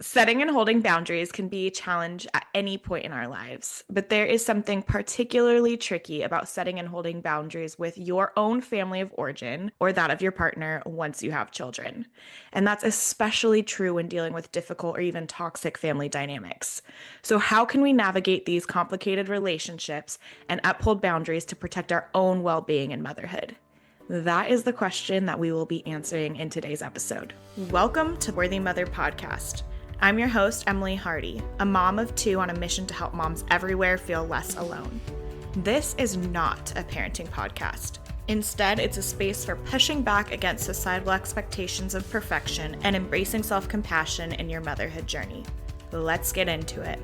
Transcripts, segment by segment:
Setting and holding boundaries can be a challenge at any point in our lives, but there is something particularly tricky about setting and holding boundaries with your own family of origin or that of your partner once you have children. And that's especially true when dealing with difficult or even toxic family dynamics. So, how can we navigate these complicated relationships and uphold boundaries to protect our own well being in motherhood? That is the question that we will be answering in today's episode. Welcome to Worthy Mother Podcast. I'm your host, Emily Hardy, a mom of two on a mission to help moms everywhere feel less alone. This is not a parenting podcast. Instead, it's a space for pushing back against societal expectations of perfection and embracing self-compassion in your motherhood journey. Let's get into it.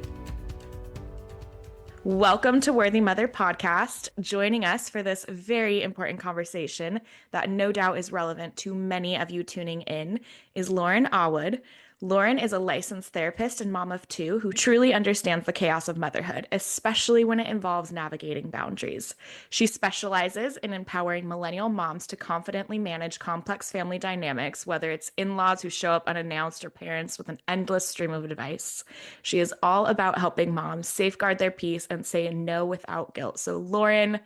Welcome to Worthy Mother Podcast. Joining us for this very important conversation that no doubt is relevant to many of you tuning in is Lauren Auwood. Lauren is a licensed therapist and mom of two who truly understands the chaos of motherhood, especially when it involves navigating boundaries. She specializes in empowering millennial moms to confidently manage complex family dynamics, whether it's in-laws who show up unannounced or parents with an endless stream of advice. She is all about helping moms safeguard their peace and say no without guilt. So, Lauren,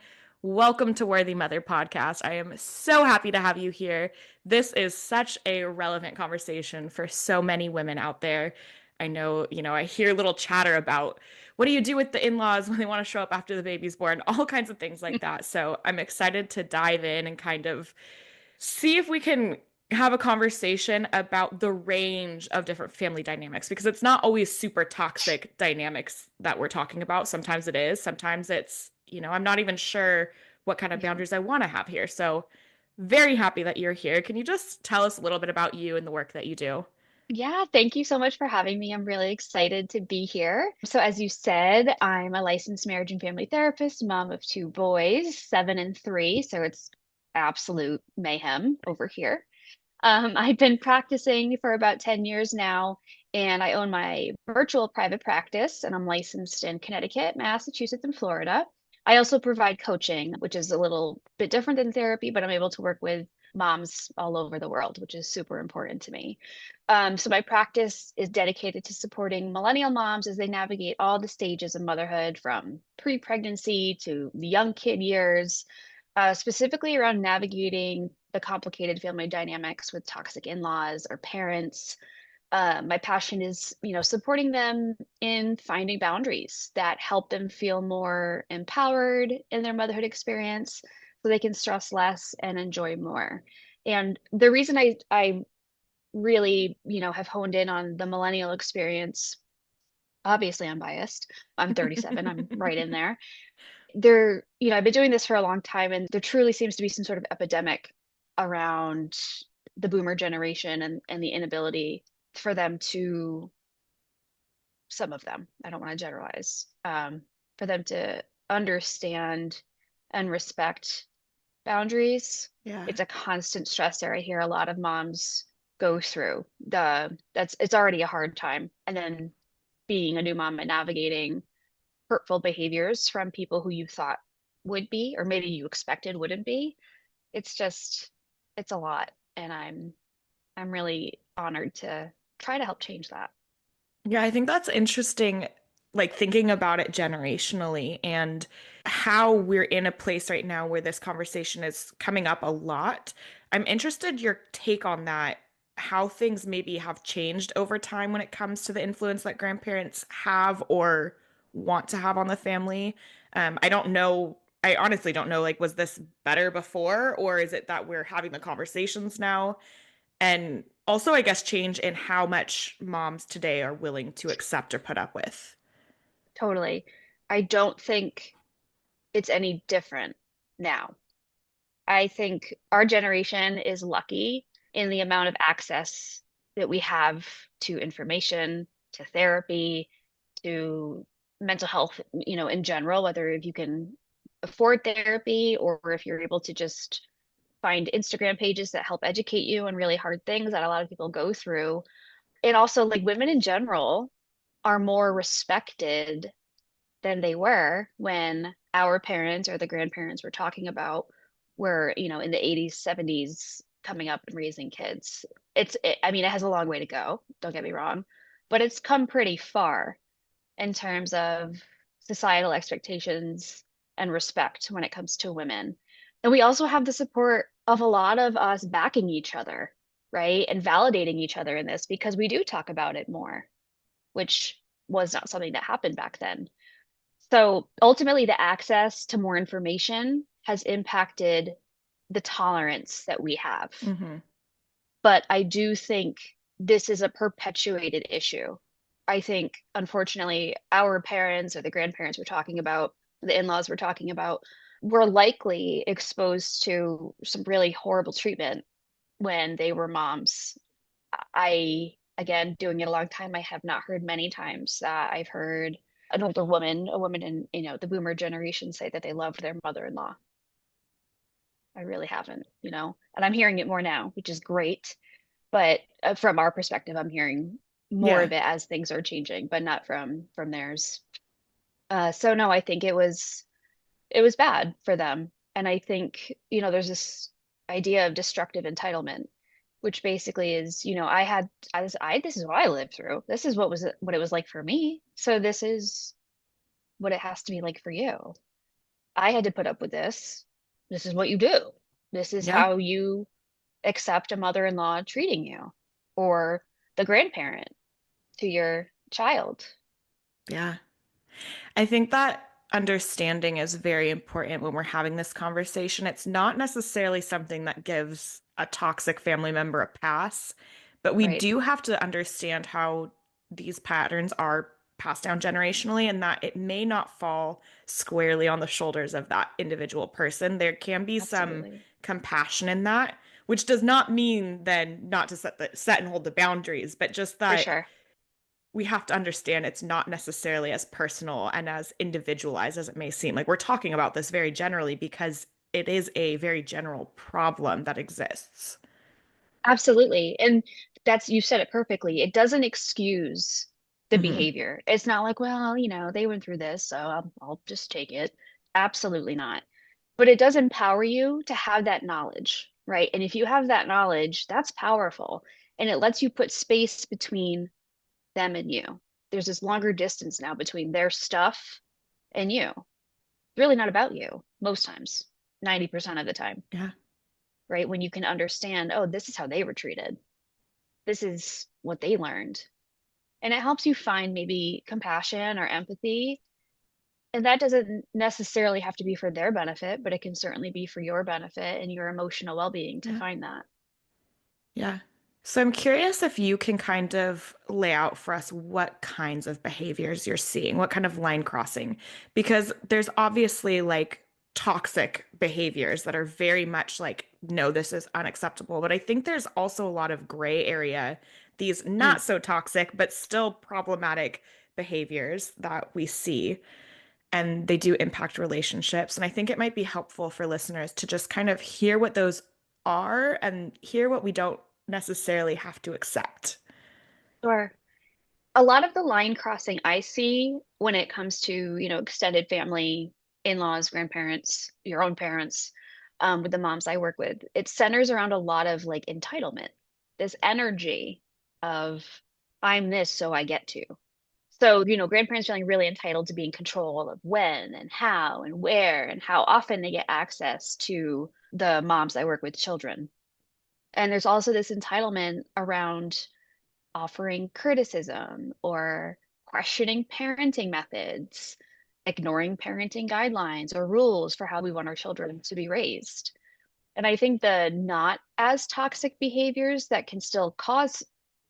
welcome to Worthy Mother Podcast. I am so happy to have you here. This is such a relevant conversation for so many women out there. I know, I hear little chatter about what do you do with the in-laws when they want to show up after the baby's born, all kinds of things like that. So I'm excited to dive in and kind of see if we can have a conversation about the range of different family dynamics because it's not always super toxic dynamics that we're talking about. Sometimes it is. Sometimes it's, I'm not even sure what kind of Yeah. boundaries I want to have here. So, very happy that you're here. Can you just tell us a little bit about you and the work that you do? Yeah, thank you so much for having me. I'm really excited to be here. So, as you said, I'm a licensed marriage and family therapist, mom of two boys, 7 and 3. So, it's absolute mayhem over here. I've been practicing for about 10 years now, and I own my virtual private practice, and I'm licensed in Connecticut, Massachusetts, and Florida. I also provide coaching, which is a little bit different than therapy, but I'm able to work with moms all over the world, which is super important to me. So my practice is dedicated to supporting millennial moms as they navigate all the stages of motherhood from pre-pregnancy to the young kid years, specifically around navigating the complicated family dynamics with toxic in-laws or parents. My passion is, supporting them in finding boundaries that help them feel more empowered in their motherhood experience so they can stress less and enjoy more. And the reason I really, have honed in on the millennial experience, obviously I'm biased. I'm 37, I'm right in there. I've been doing this for a long time, and there truly seems to be some sort of epidemic around the boomer generation and the inability for them to, some of them, I don't want to generalize, for them to understand and respect boundaries. Yeah. It's a constant stressor I hear a lot of moms go through. It's already a hard time. And then being a new mom and navigating hurtful behaviors from people who you thought would be, or maybe you expected wouldn't be. It's just, it's a lot. And I'm really honored to try to help change that. Yeah, I think that's interesting, like thinking about it generationally and how we're in a place right now where this conversation is coming up a lot. I'm interested your take on that, how things maybe have changed over time when it comes to the influence that grandparents have or want to have on the family. I don't know. I honestly don't know, like, was this better before, or is it that we're having the conversations now? And also, I guess, change in how much moms today are willing to accept or put up with. Totally. I don't think it's any different now. I think our generation is lucky in the amount of access that we have to information, to therapy, to mental health, in general, whether if you can afford therapy or if you're able to just find Instagram pages that help educate you on really hard things that a lot of people go through. And also, like, women in general are more respected than they were when our parents or the grandparents we're talking about were, in the 80s, 70s, coming up and raising kids. I mean, it has a long way to go, don't get me wrong, but it's come pretty far in terms of societal expectations and respect when it comes to women. And we also have the support of a lot of us backing each other, right? And validating each other in this because we do talk about it more, which was not something that happened back then. So ultimately, the access to more information has impacted the tolerance that we have. Hmm. But I do think this is a perpetuated issue. I think, unfortunately, our parents or the grandparents we're talking about, the in-laws we're talking about, were likely exposed to some really horrible treatment when they were moms. Again, doing it a long time, I have not heard many times that I've heard an older woman, a woman in, the boomer generation say that they loved their mother-in-law. I really haven't, and I'm hearing it more now, which is great. But from our perspective, I'm hearing more Yeah. of it as things are changing, but not from theirs. So no, I think it was bad for them, and I think there's this idea of destructive entitlement, which basically is this is what I lived through. This is what it was like for me. So this is what it has to be like for you. I had to put up with this. This is what you do. This is Yeah. how you accept a mother-in-law treating you or the grandparent to your child. Yeah. I think that understanding is very important when we're having this conversation. It's not necessarily something that gives a toxic family member a pass, but we Right. do have to understand how these patterns are passed down generationally and that it may not fall squarely on the shoulders of that individual person. There can be some Absolutely. compassion in that, which does not mean then not to set and hold the boundaries, but just For that sure. we have to understand it's not necessarily as personal and as individualized as it may seem. Like we're talking about this very generally because it is a very general problem that exists. Absolutely. And you said it perfectly. It doesn't excuse the Hmm. behavior. It's not like, well, they went through this, so I'll just take it. Absolutely not. But it does empower you to have that knowledge, right? And if you have that knowledge, that's powerful. And it lets you put space between them and you. There's this longer distance now between their stuff and you. It's really not about you most times, 90% of the time, Yeah. right? When you can understand, oh, this is how they were treated. This is what they learned. And it helps you find maybe compassion or empathy. And that doesn't necessarily have to be for their benefit, but it can certainly be for your benefit and your emotional well-being to Yeah. find that. Yeah. So I'm curious if you can kind of lay out for us what kinds of behaviors you're seeing, what kind of line crossing, because there's obviously like toxic behaviors that are very much like, no, this is unacceptable. But I think there's also a lot of gray area, these Mm, not so toxic, but still problematic behaviors that we see, and they do impact relationships. And I think it might be helpful for listeners to just kind of hear what those are and hear what we don't necessarily have to accept. sure. A lot of the line crossing I see when it comes to, extended family, in-laws, grandparents, your own parents, with the moms I work with, it centers around a lot of like entitlement, this energy of I'm this, so I get to. So, grandparents feeling really entitled to be in control of when and how and where and how often they get access to the moms I work with children. And there's also this entitlement around offering criticism or questioning parenting methods, ignoring parenting guidelines or rules for how we want our children to be raised. And I think the not as toxic behaviors that can still cause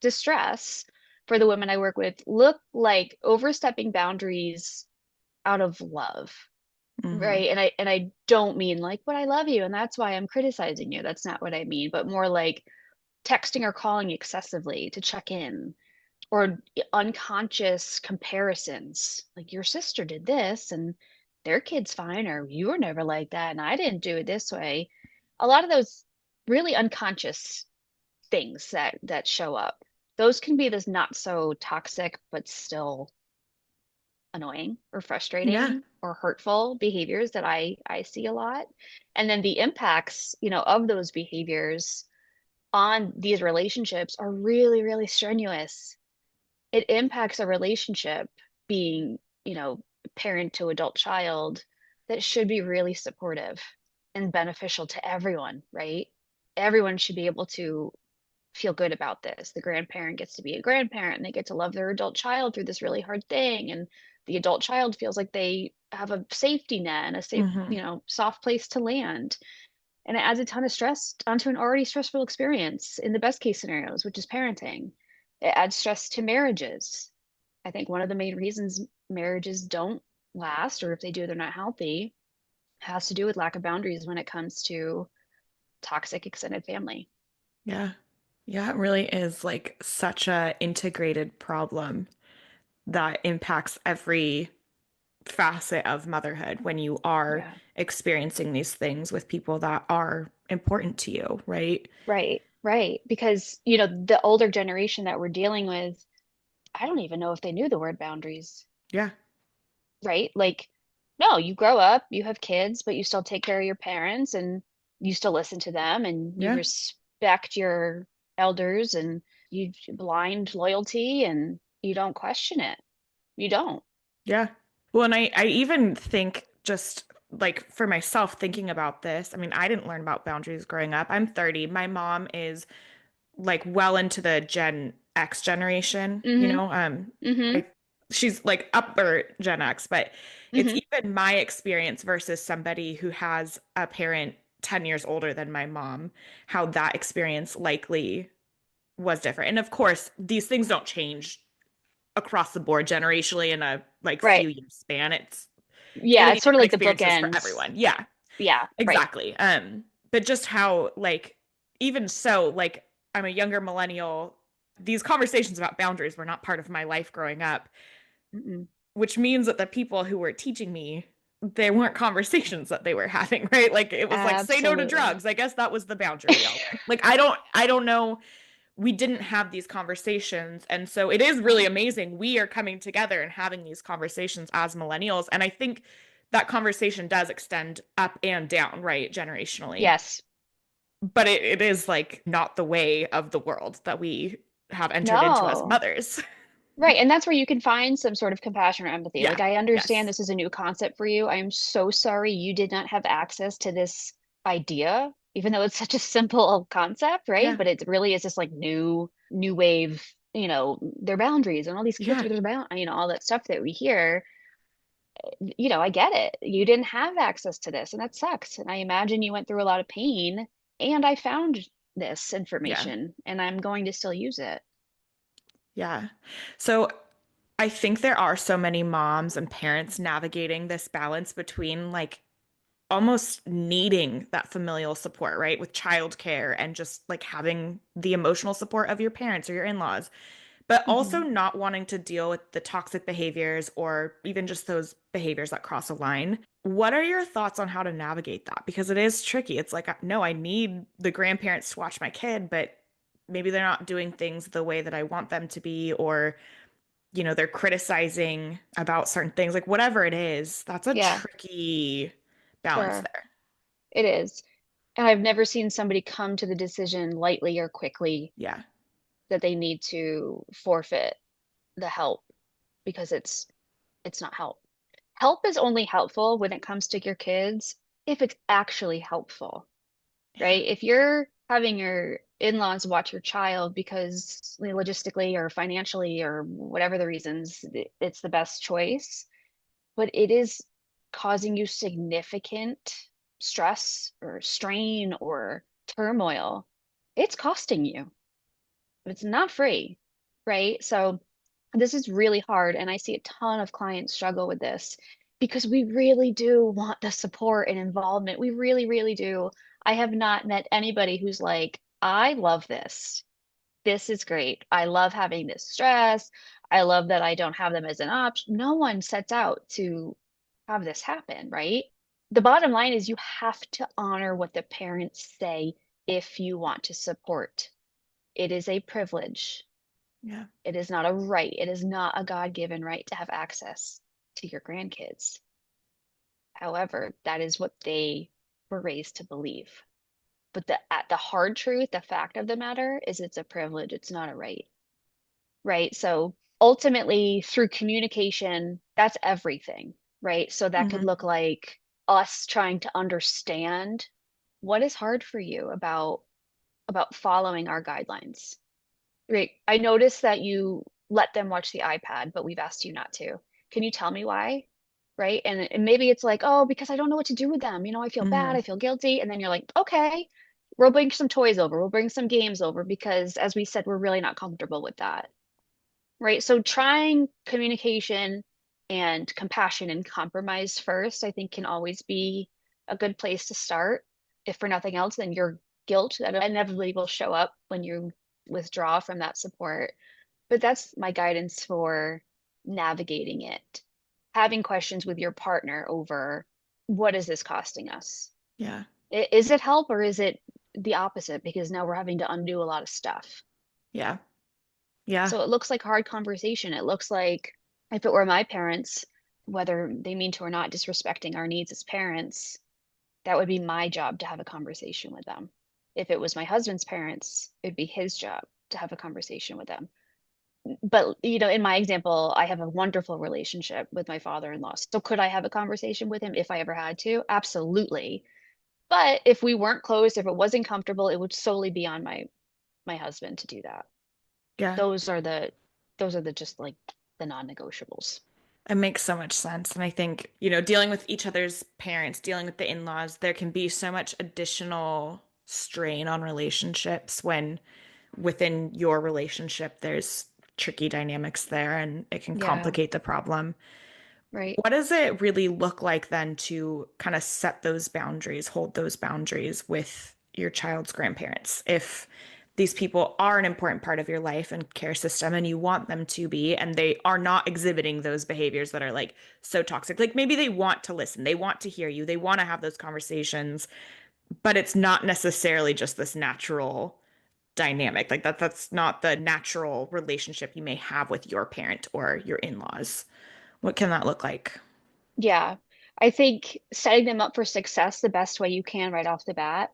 distress for the women I work with look like overstepping boundaries out of love. Hmm. Right. And I don't mean like, but I love you and that's why I'm criticizing you. That's not what I mean, but more like texting or calling excessively to check in or unconscious comparisons like your sister did this and their kid's fine or you were never like that and I didn't do it this way. A lot of those really unconscious things that show up, those can be this not so toxic but still annoying or Yeah. frustrating or hurtful behaviors that I see a lot. And then the impacts of those behaviors on these relationships are really really strenuous. it impacts a relationship being, parent to adult child that should be really supportive and beneficial to everyone, right? Everyone should be able to feel good about this. The grandparent gets to be a grandparent and they get to love their adult child through this really hard thing. And the adult child feels like they have a safety net and a safe, Hmm. soft place to land. And it adds a ton of stress onto an already stressful experience in the best case scenarios, which is parenting. It adds stress to marriages. I think one of the main reasons marriages don't last, or if they do, they're not healthy, has to do with lack of boundaries when it comes to toxic extended family. Yeah. Yeah, it really is like such a integrated problem that impacts every facet of motherhood when you are Yeah. experiencing these things with people that are important to you, right? Right, right. Because, the older generation that we're dealing with, I don't even know if they knew the word boundaries, Yeah. right? Like, no, you grow up, you have kids, but you still take care of your parents and you still listen to them and you Yeah. respect your elders and you blind loyalty and you don't question it. You don't. Yeah. Well, and I even think just like for myself thinking about this, I mean, I didn't learn about boundaries growing up. I'm 30. My mom is like well into the Gen X generation, Mm-hmm. Mm-hmm. I she's like upper Gen X, but it's Mm-hmm. even my experience versus somebody who has a parent 10 years older than my mom, how that experience likely was different. And of course, these things don't change across the board generationally in a like Right. few years span. It's going to Yeah, be it's sort of different like the experiences for bookends. everyone. Yeah, Yeah, right. exactly. But just how like even so, like I'm a younger millennial. These conversations about boundaries were not part of my life growing up, Mm-mm. which means that the people who were teaching me, they weren't conversations that they were having, right? Like it was like say no to Absolutely. drugs. I guess that was the boundary we all learned. Like I don't know, we didn't have these conversations. And so it is really No. amazing. We are coming together and having these conversations as millennials. And I think that conversation does extend up and down, right? Generationally. Yes. But it is like not the way of the world that we have entered into as No. mothers. Right. And that's where you can find some sort of compassion or empathy. Yeah. Like, I understand Yes. this is a new concept for you. I am so sorry you did not have access to this idea, even though it's such a simple concept, right? Yeah. But it really is just like new wave, their boundaries and all these kids Yeah. with their all that stuff that we hear. I get it. You didn't have access to this, and that sucks. And I imagine you went through a lot of pain, and I found this Yeah. information, and I'm going to still use it. Yeah. So I think there are so many moms and parents navigating this balance between like almost needing that familial support, right? With childcare and just like having the emotional support of your parents or your in-laws, but also Hmm. not wanting to deal with the toxic behaviors or even just those behaviors that cross a line. What are your thoughts on how to navigate that? Because it is tricky. It's like, no, I need the grandparents to watch my kid, but maybe they're not doing things the way that I want them to be, or, they're criticizing about certain things, like whatever it is, that's a Yeah, tricky balance sure. there. It is. And I've never seen somebody come to the decision lightly or quickly Yeah. that they need to forfeit the help because it's not help. Help is only helpful when it comes to your kids if it's actually helpful, Yeah. right? If you're having your in-laws watch your child because logistically or financially or whatever the reasons, it's the best choice, but it is causing you significant stress or strain or turmoil, it's costing you. It's not free, right? So this is really hard. And I see a ton of clients struggle with this because we really do want the support and involvement. We really, really do. I have not met anybody who's like, I love this. This is great. I love having this stress. I love that I don't have them as an option. No one sets out to have this happen, right? The bottom line is you have to honor what the parents say if you want to support. It is a privilege. Yeah. It is not a right. It is not a God-given right to have access to your grandkids. However, that is what they were raised to believe. But the hard truth, the fact of the matter is it's a privilege. It's not a right. Right? So ultimately, through communication, that's everything, right? So that could Hmm. look like us trying to understand what is hard for you about following our guidelines. Right. I noticed that you let them watch the iPad, but we've asked you not to. Can you tell me why? Right. And maybe it's like, oh, because I don't know what to do with them. I feel bad. Hmm. I feel guilty. And then you're like, okay, we'll bring some toys over. We'll bring some games over because, as we said, we're really not comfortable with that. Right. So trying communication and compassion and compromise first, I think can always be a good place to start. If for nothing else, then your guilt that inevitably will show up when you withdraw from that support. But that's my guidance for navigating it. Having questions with your partner over what is this costing us? Yeah. Is it help or is it the opposite? Because now we're having to undo a lot of stuff. Yeah. Yeah. So it looks like hard conversation. It looks like if it were my parents, whether they mean to or not, disrespecting our needs as parents, that would be my job to have a conversation with them. If it was my husband's parents, it'd be his job to have a conversation with them. But, in my example, I have a wonderful relationship with my father-in-law. So could I have a conversation with him if I ever had to? Absolutely. But if we weren't close, if it wasn't comfortable, it would solely be on my husband to do that. Yeah. Those are the just like the non-negotiables. It makes so much sense. And I think, dealing with each other's parents, dealing with the in-laws, there can be so much additional strain on relationships when within your relationship there's tricky dynamics there and it can Yeah, complicate the problem. right. What does it really look like then to kind of set those boundaries, hold those boundaries with your child's grandparents? If these people are an important part of your life and care system and you want them to be, and they are not exhibiting those behaviors that are like so toxic. Like maybe they want to listen, they want to hear you, they want to have those conversations, but it's not necessarily just this natural dynamic. Like that's not the natural relationship you may have with your parent or your in-laws. What can that look like? Yeah. I think setting them up for success the best way you can right off the bat.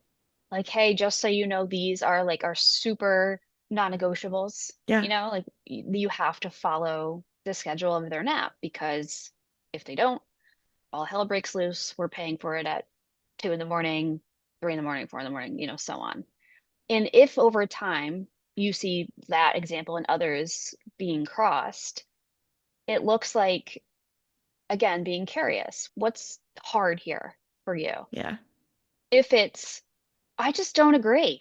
Like, hey, just so you know, these are like our super non-negotiables. Yeah. Like you have to follow the schedule of their nap because if they don't, all hell breaks loose. We're paying for it at 2 in the morning, 3 in the morning, 4 in the morning, so on. And if over time you see that example and others being crossed, it looks like, again, being curious. What's hard here for you? Yeah. If it's, I just don't agree.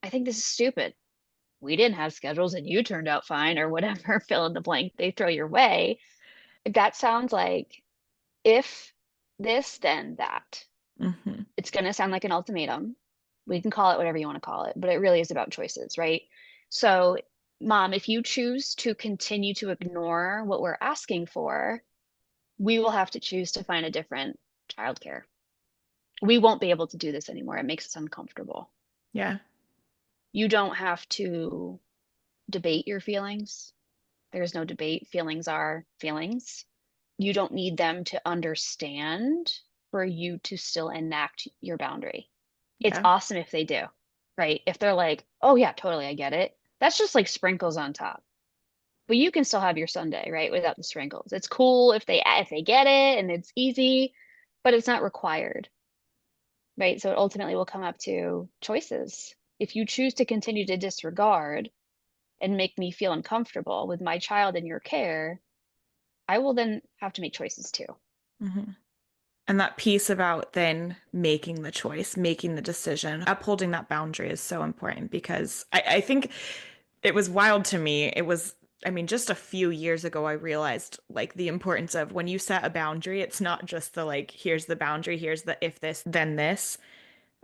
I think this is stupid. We didn't have schedules and you turned out fine, or whatever, fill in the blank they throw your way. That sounds like if this, then that. Hmm. It's going to sound like an ultimatum. We can call it whatever you want to call it, but it really is about choices, right? So, mom, if you choose to continue to ignore what we're asking for, we will have to choose to find a different childcare. We won't be able to do this anymore. It makes us uncomfortable. Yeah. You don't have to debate your feelings. There's no debate. Feelings are feelings. You don't need them to understand for you to still enact your boundary. It's Yeah. awesome if they do, right? If they're like, oh, yeah, totally, I get it. That's just like sprinkles on top. But you can still have your Sunday, right, without the sprinkles. It's cool if they get it and it's easy, but it's not required, right? So it ultimately will come up to choices. If you choose to continue to disregard and make me feel uncomfortable with my child in your care, I will then have to make choices too. Hmm. And that piece about then making the choice, making the decision, upholding that boundary is so important because I think it was wild to me. I mean, just a few years ago, I realized like the importance of when you set a boundary, it's not just the like, here's the boundary, here's the if this, then this.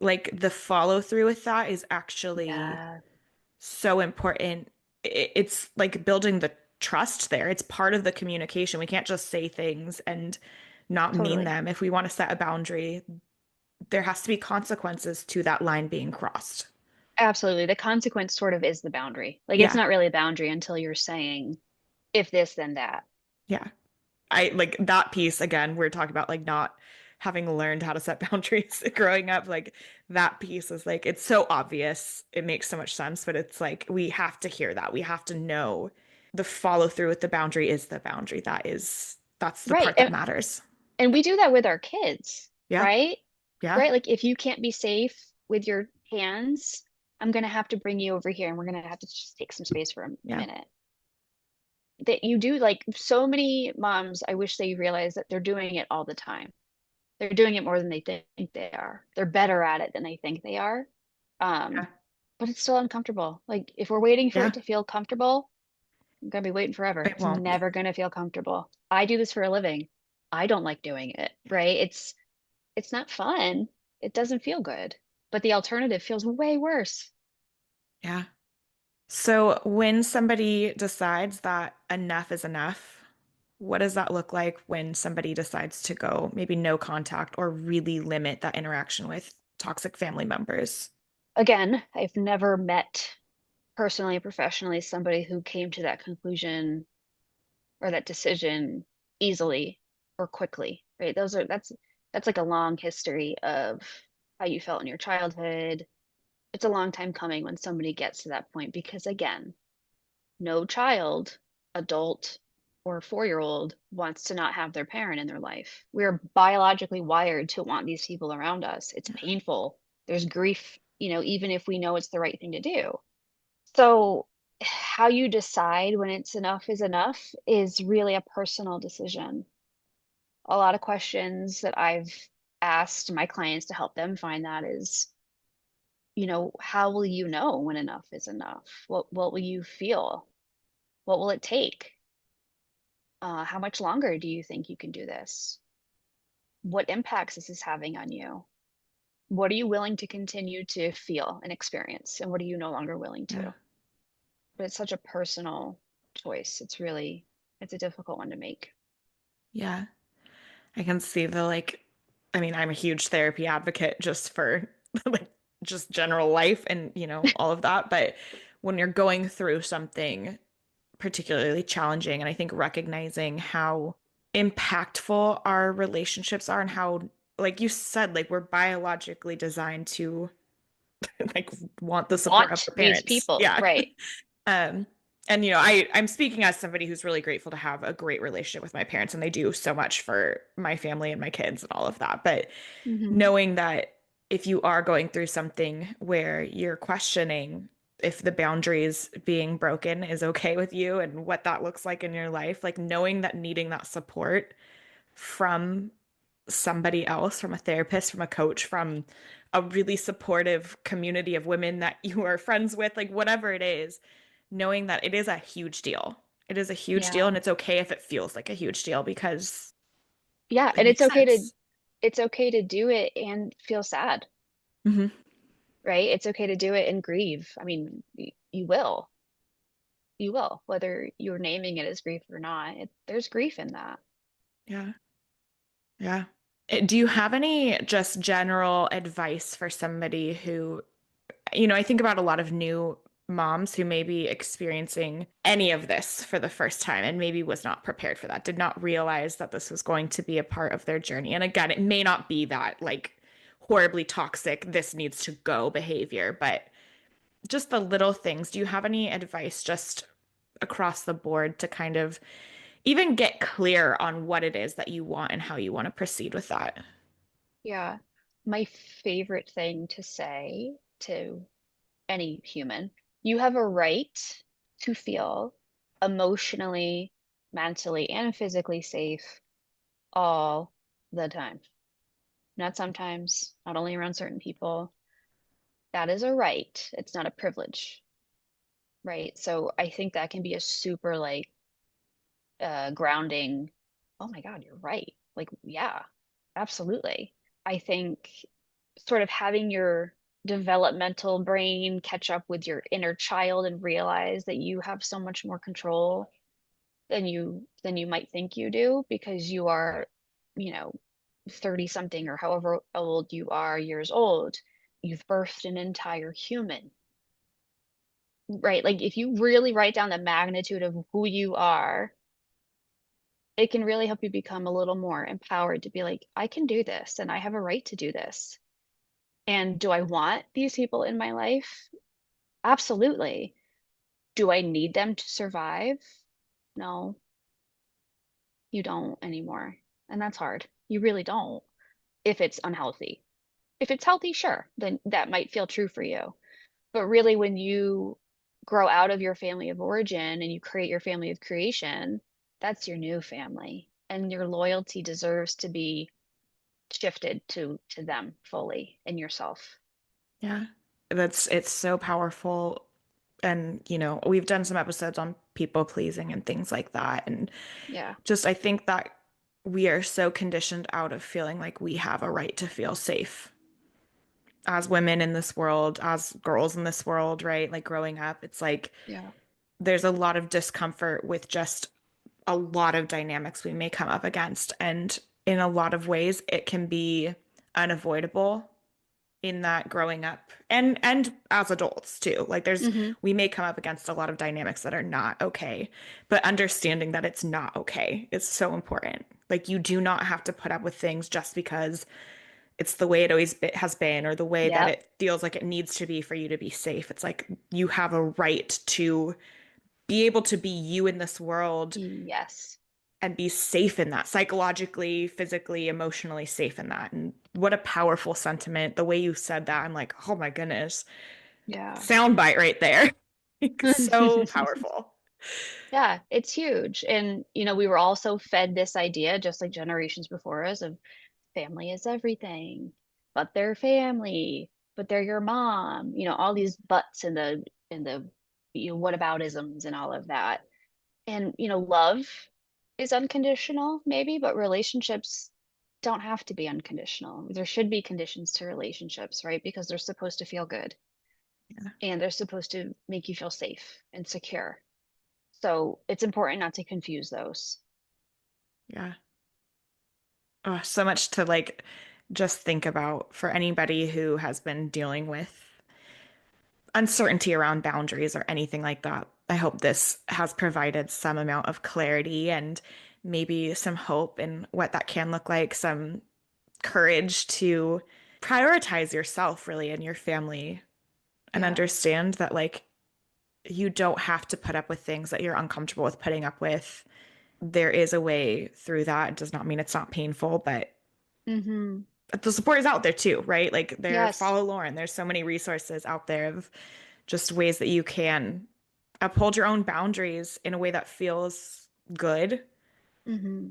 Like the follow through with that is actually Yeah, so important. It's like building the trust there. It's part of the communication. We can't just say things and not mean totally. them. If we want to set a boundary, there has to be consequences to that line being crossed. Absolutely. The consequence sort of is the boundary. Like it's Yeah. not really a boundary until you're saying, if this, then that. Yeah. I like that piece again, we're talking about like not having learned how to set boundaries growing up. Like that piece is like it's so obvious. It makes so much sense, but it's like we have to hear that. We have to know. the follow through with the boundary is the boundary. That's the Right. part that matters. And we do that with our kids, Yeah. right? Yeah. Right? Like if you can't be safe with your hands, I'm gonna have to bring you over here and we're gonna have to just take some space for a Yeah. minute. That you do like so many moms, I wish they realize that they're doing it all the time. They're doing it more than they think they are. They're better at it than they think they are. Yeah. Um, but it's still uncomfortable. Like if we're waiting for Yeah. it to feel comfortable, I'm gonna be waiting forever. It It's won't. never gonna feel comfortable. I do this for a living. I don't like doing it, right? It's not fun. It doesn't feel good. But the alternative feels way worse. Yeah. So when somebody decides that enough is enough, what does that look like when somebody decides to go maybe no contact or really limit that interaction with toxic family members? Again, I've never met personally and professionally somebody who came to that conclusion or that decision easily or quickly, right? That's like a long history of how you felt in your childhood. It's a long time coming when somebody gets to that point because again, no child, adult, or 4-year-old wants to not have their parent in their life. We're biologically wired to want these people around us. It's painful. There's grief, even if we know it's the right thing to do. So, how you decide when it's enough is enough is really a personal decision. A lot of questions that I've asked my clients to help them find that is, how will you know when enough is enough? What will you feel? What will it take? How much longer do you think you can do this? What impacts is this having on you? What are you willing to continue to feel and experience? And what are you no longer willing Yeah. to? But it's such a personal choice. It's a difficult one to make. Yeah. I can see I mean, I'm a huge therapy advocate just for like just general life and, all of that. But when you're going through something particularly challenging, and I think recognizing how impactful our relationships are and how, like you said, like we're biologically designed to like want the support of Want our these parents. people, Yeah. right? Um, and I'm speaking as somebody who's really grateful to have a great relationship with my parents, and they do so much for my family and my kids and all of that. But Hmm. knowing that if you are going through something where you're questioning if the boundaries being broken is okay with you and what that looks like in your life, like knowing that needing that support from somebody else, from a therapist, from a coach, from a really supportive community of women that you are friends with, like whatever it is, knowing that it is a huge deal. It is a huge deal, Yeah. and it's okay if it feels like a huge deal because Yeah, it and makes sense. it's okay to do it and feel sad, Hmm. right? It's okay to do it and grieve. I mean, you will. You will, whether you're naming it as grief or not. There's grief in that. Yeah. Yeah. Do you have any just general advice for somebody who, I think about a lot of new moms who may be experiencing any of this for the first time and maybe was not prepared for that, did not realize that this was going to be a part of their journey. And again, it may not be that like horribly toxic, this needs to go behavior, but just the little things. Do you have any advice just across the board to kind of even get clear on what it is that you want and how you want to proceed with that? Yeah. My favorite thing to say to any human, you have a right to feel emotionally, mentally, and physically safe all the time. Not sometimes, not only around certain people. That is a right. It's not a privilege, right? So I think that can be a super like grounding. Oh my God, you're right. Like, yeah, absolutely. I think sort of having your developmental brain catch up with your inner child and realize that you have so much more control than you might think you do because you are, you know, 30 something or however old you are years old. You've birthed an entire human, right? Like if you really write down the magnitude of who you are, it can really help you become a little more empowered to be like, I can do this and I have a right to do this. And do I want these people in my life? Absolutely. Do I need them to survive? No, you don't anymore. And that's hard. You really don't if it's unhealthy. If it's healthy, sure, then that might feel true for you. But really, when you grow out of your family of origin and you create your family of creation, that's your new family. And your loyalty deserves to be shifted to them fully and yourself. Yeah. It's so powerful. And, we've done some episodes on people pleasing and things like that. And Yeah. just, I think that we are so conditioned out of feeling like we have a right to feel safe as women in this world, as girls in this world, right? Like growing up, it's like Yeah. there's a lot of discomfort with just a lot of dynamics we may come up against. And in a lot of ways, it can be unavoidable in that growing up and as adults too. Like Hmm. we may come up against a lot of dynamics that are not okay, but understanding that it's not okay is so important. Like you do not have to put up with things just because it's the way it always has been or the way that Yep. it feels like it needs to be for you to be safe. It's like you have a right to be able to be you in this world Yes. and be safe in that, psychologically, physically, emotionally safe in that. And what a powerful sentiment. The way you said that, I'm like, oh my goodness, Yeah. soundbite right there. So powerful. Yeah, it's huge. And, we were also fed this idea, just like generations before us, of family is everything, but they're family, but they're your mom, all these buts in the whataboutisms and all of that. And, love is unconditional, maybe, but relationships don't have to be unconditional. There should be conditions to relationships, right? Because they're supposed to feel good Yeah. and they're supposed to make you feel safe and secure. So it's important not to confuse those. Yeah. Oh, so much to like just think about for anybody who has been dealing with uncertainty around boundaries or anything like that. I hope this has provided some amount of clarity and maybe some hope in what that can look like, some courage to prioritize yourself really and your family and Yeah. understand that like you don't have to put up with things that you're uncomfortable with putting up with. There is a way through that. It does not mean it's not painful, but Hmm. the support is out there too, right? Like there, Yes. follow Lauren. There's so many resources out there of just ways that you can uphold your own boundaries in a way that feels good Hmm.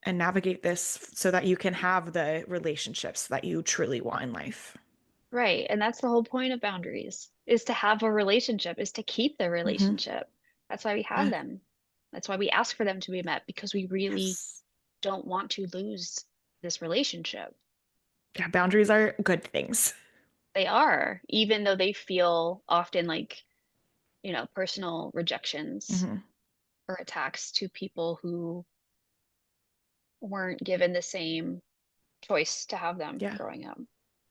and navigate this so that you can have the relationships that you truly want in life. Right. And that's the whole point of boundaries is to have a relationship, is to keep the Hmm. relationship. That's why we have Yeah. them. That's why we ask for them to be met because we really Yes. don't want to lose this relationship. Yeah, boundaries are good things. They are, even though they feel often like, personal rejections Hmm. or attacks to people who weren't given the same choice to have them Yeah. growing up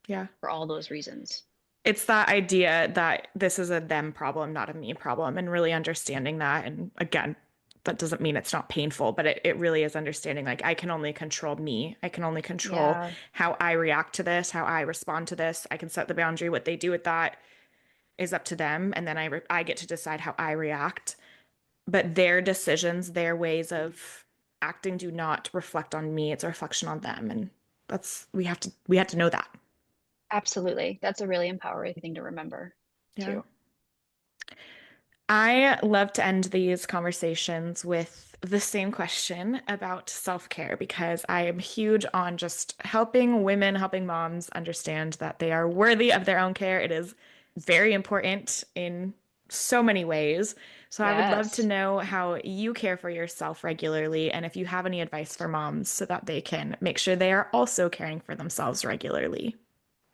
Yeah. for all those reasons. It's that idea that this is a them problem, not a me problem, and really understanding that. And again, that doesn't mean it's not painful, but it really is understanding like I can only control me. I can only control Yeah. how I react to this, how I respond to this. I can set the boundary. What they do with that is up to them. And then I get to decide how I react. But their decisions, their ways of acting do not reflect on me. It's a reflection on them. And we have to know that. Absolutely. That's a really empowering thing to remember Yeah. too. I love to end these conversations with the same question about self-care because I am huge on just helping women, helping moms understand that they are worthy of their own care. It is very important in so many ways. So I would love to Yes. know how you care for yourself regularly and if you have any advice for moms so that they can make sure they are also caring for themselves regularly.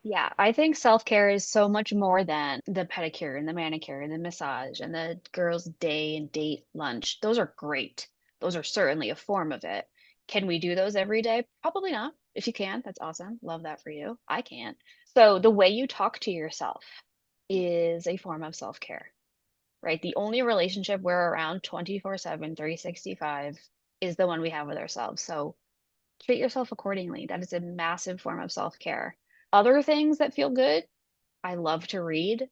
Yeah, I think self-care is so much more than the pedicure and the manicure and the massage and the girls' day and date lunch. Those are great. Those are certainly a form of it. Can we do those every day? Probably not. If you can, that's awesome. Love that for you. I can't. So the way you talk to yourself is a form of self-care, right? The only relationship we're around 24/7, 365 is the one we have with ourselves. So treat yourself accordingly. That is a massive form of self-care. Other things that feel good, I love to read.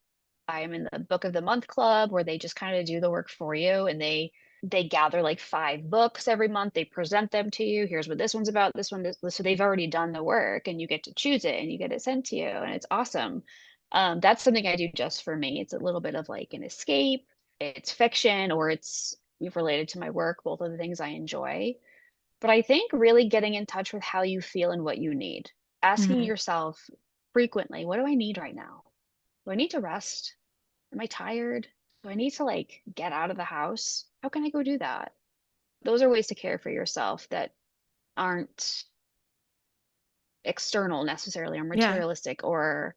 I am in the book of the month club where they just kind of do the work for you and they they gather like 5 books every month. They present them to you. Here's what this one's about, this one, this. So they've already done the work and you get to choose it and you get it sent to you. And it's awesome. That's something I do just for me. It's a little bit of like an escape. It's fiction or it's related to my work, both of the things I enjoy. But I think really getting in touch with how you feel and what you need. Asking Mhm. yourself frequently, what do I need right now? Do I need to rest? Am I tired? Do I need to like get out of the house? How can I go do that? Those are ways to care for yourself that aren't external necessarily or Yeah. materialistic or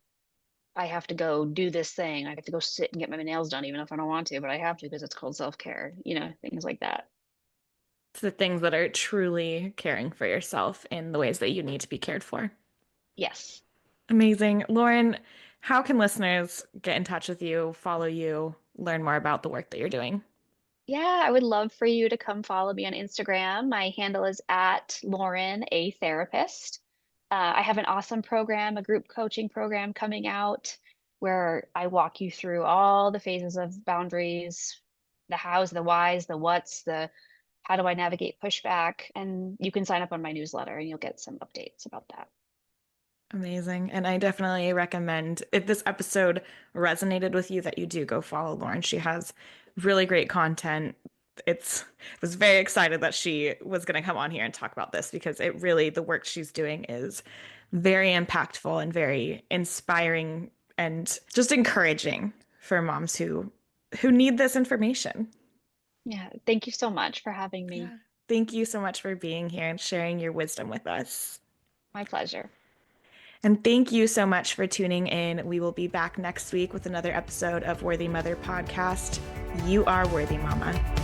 I have to go do this thing. I have to go sit and get my nails done even if I don't want to, but I have to because it's called self-care, things like that. It's the things that are truly caring for yourself in the ways that you need to be cared for. Yes. Amazing. Lauren, how can listeners get in touch with you, follow you, learn more about the work that you're doing? Yeah, I would love for you to come follow me on Instagram. My handle is at Lauren, a therapist. I have an awesome program, a group coaching program coming out where I walk you through all the phases of boundaries, the hows, the whys, the whats, the how do I navigate pushback. And you can sign up on my newsletter and you'll get some updates about that. Amazing. And I definitely recommend if this episode resonated with you that you do go follow Lauren. She has really great content. I was very excited that she was going to come on here and talk about this because it really, the work she's doing is very impactful and very inspiring and just encouraging for moms who need this information. Yeah, thank you so much for having me. Yeah. Thank you so much for being here and sharing your wisdom with us. My pleasure. And thank you so much for tuning in. We will be back next week with another episode of Worthy Mother Podcast. You are worthy, Mama.